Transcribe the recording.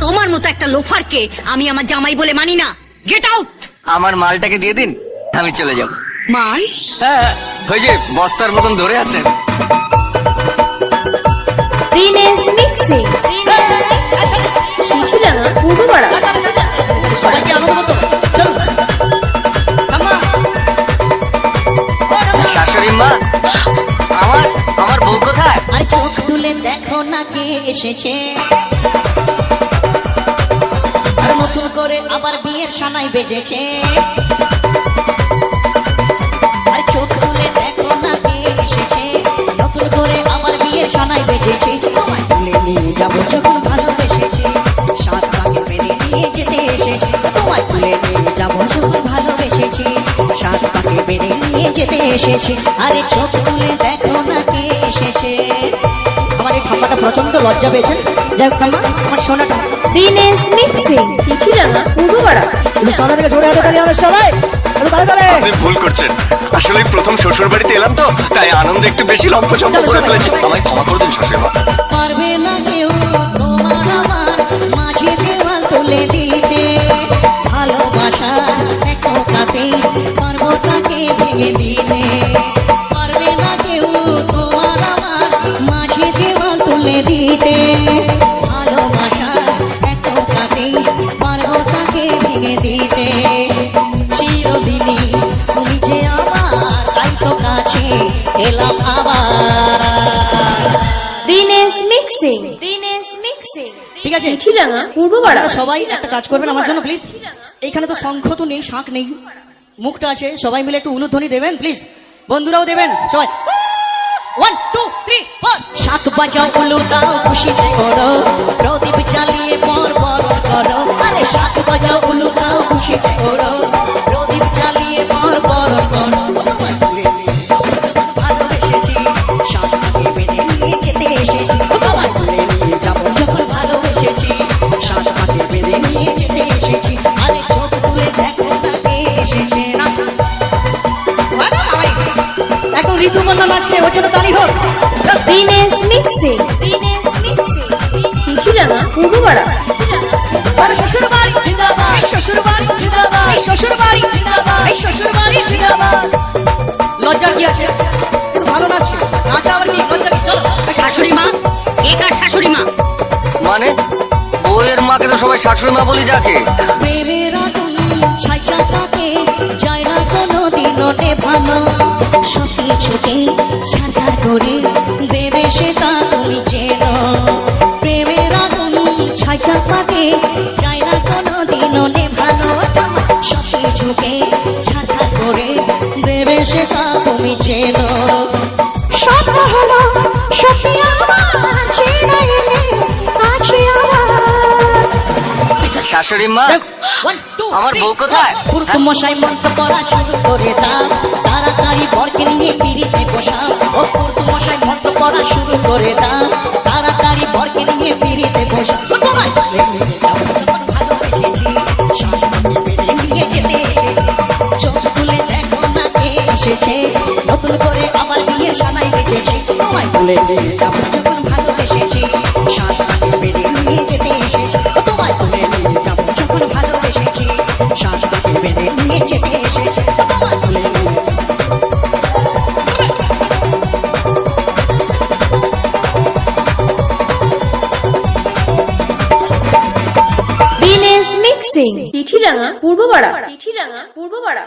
তোমার মতো একটা লোফারকে আমি আমার জামাই বলে মানি না। Get out. আমার মালটাকে দিয়ে দিন, আমি চলে যাব। মাল? হ্যাঁ, ওই যে বস্তার মতন ধরে আছেন। দিনেশ মিক্সিং শিখিলাঙা পূর্বপাড়া। সবাইকে আনন্দ করতে হবে। চলুন। শাশুড়ি মা, আমার বউ কোথায়? আরে চোখ তুলে দেখো না কে এসেছে, আর নতুন করে আবার বিয়ের সানাই বেজেছে। আরে চোখ তুলে দেখো না কে এসেছে, নতুন করে আবার বিয়ের সানাই বেজেছে। তোমায় তুলে নিয়ে যাবো যখন ভালোবেসেছে, সাত পাকে মেরে নিয়ে যেতে এসেছে। তোমায় তুলে নিয়ে যাবো যখন ভালোবেসেছে, সাত পাকে মেরে নিয়ে যেতে এসেছে। আরে চোখ তুলে দেখো না কে এসেছে। আমার এই ঠাম্মাটা প্রচন্ড লজ্জা পেয়েছেন। যাই হোক ঠাম্মা, আমার সোনাটা। দিনেশ মিক্সিং শিখিলাঙা পূর্বপাড়া। তুমি সামনে থেকে জোরে হাতে তালি হবে সবাই। একটু তালে তালে। আপনি ভুল করছেন, আসলে প্রথম শ্বশুর বাড়িতে এলাম তো, তাই আনন্দে একটু বেশি লম্পচম্প করে ফেলেছি। আমায় ক্ষমা করে দিন শাশুড়ি মা। পারবে না কেউ তোমার আমার মাঝে দেওয়াল তুলে দিতে, ভালোবাসা দেখো কাতে পারবো তাকে ভেঙে দিতে। পারবে না কেউ তোমার আমার মাঝে দেওয়াল তুলে দিতে, ভালোবাসা দেখো কাতে পারবো তাকে ভেঙে দিতে। চিরদিনই তুমি যে আমার, তাই তো কাছে এলাম আবার। দিনেশ মিক্সিং দিনেশ মিক্সিং ঠিক আছে? শিখিলাঙা পূর্বপাড়া। আপনারা সবাই একটা কাজ করবেন আমার জন্য প্লিজ। এইখানে তো শঙ্খ তো নেই, শাঁখ নেই, মুখটা আছে। সবাই মিলে একটু উলুধ্বনি দেবেন প্লিজ, বন্ধুরাও দেবেন সবাই। 1 2 3 4 শাঁখ বাজাও, উলু দাও, খুশিতে করো, প্রদীপ জ্বালিয়ে পর বরণ করো। আরে শাঁখ বাজাও, উলু দাও, খুশিতে করো, প্রদীপ জ্বালিয়ে পর বরণ করো। তোমায় তুলে নিয়ে ভালোবেসেছি, শাঁখটাকে বেঁধে নিয়ে যেতে এসেছি। তোমায় তুলে নিয়ে যাবো যখন ভালোবেসেছি, শাঁখটাকে বেঁধে নিয়ে যেতে এসেছি। আরে চোখ তুলে দেখো না কে এসেছে। নাচো। এখন ঋতুপর্ণা নাচছে, ওর জন্য তালি হোক। দিনেশ মিক্সিং দিনেশ মিক্সিং শিখিলাঙা পূর্বপাড়া। আরে শ্বশুর বাড়ি জিন্দাবাদ, শ্বশুর বাড়ি জিন্দাবাদ, শ্বশুর বাড়ি জিন্দাবাদ, শ্বশুর বাড়ি জিন্দাবাদ। লজ্জা কি আছে? কিন্তু ভালো নাচছে। নাচা আবার কি লজ্জা কি? চলো। শাশুড়ি মা? কে কার শাশুড়ি মা? মানে বউয়ের মাকে তো সবাই শাশুড়ি মা বলি যাকে। প্রেমের আগুন ছাইচা থাকে, যায় না কোনো দিনও নেভানো। সব কিছুকে ছাড়া করে দেবে সেটা তুমি চেনো। প্রেমের আগুন ছাইচা থাকে, যায় না কোনো দিনও নেভানো। সব কিছুকে ছাড়া করে দেবে সেটা তুমি চেনো। সব হলো সত্যি আমার, চেনা এলে কাছে আমার। শাশুড়ি মা, আমার বউ কোথায়? মশাই মন্ত্র পড়া শুরু করে দাও, তাড়াতাড়ি বরকে নিয়ে পিড়িতে বসাও। ও মশাই মন্ত্র পড়া শুরু করে দাও, তাড়াতাড়ি বরকে নিয়ে পিড়িতে বসাও। তোমায় ভালোবেসেছি, শাশুড়ি বেঁধে নিয়ে যেতে এসেছি। চোখ তুলে দেখো না কে এসেছে, নতুন করে আবার বিয়ের সানাই বেজেছে। তোমায় তুলে নিয়ে যাবো যখন ভালোবেসেছি, শাশুড়ি বেঁধে নিয়ে যেতে এসেছি। তোমায় তুলে নিয়ে যাবো যখন ভালোবেসেছি, শাশুড়ি বেঁধে নিয়ে যেতে এসেছি। তোমায় তুলে নিয়ে দিনেশ মিক্সিং শিখিলাঙা পূর্বপাড়া। শিখিলাঙা পূর্বপাড়া।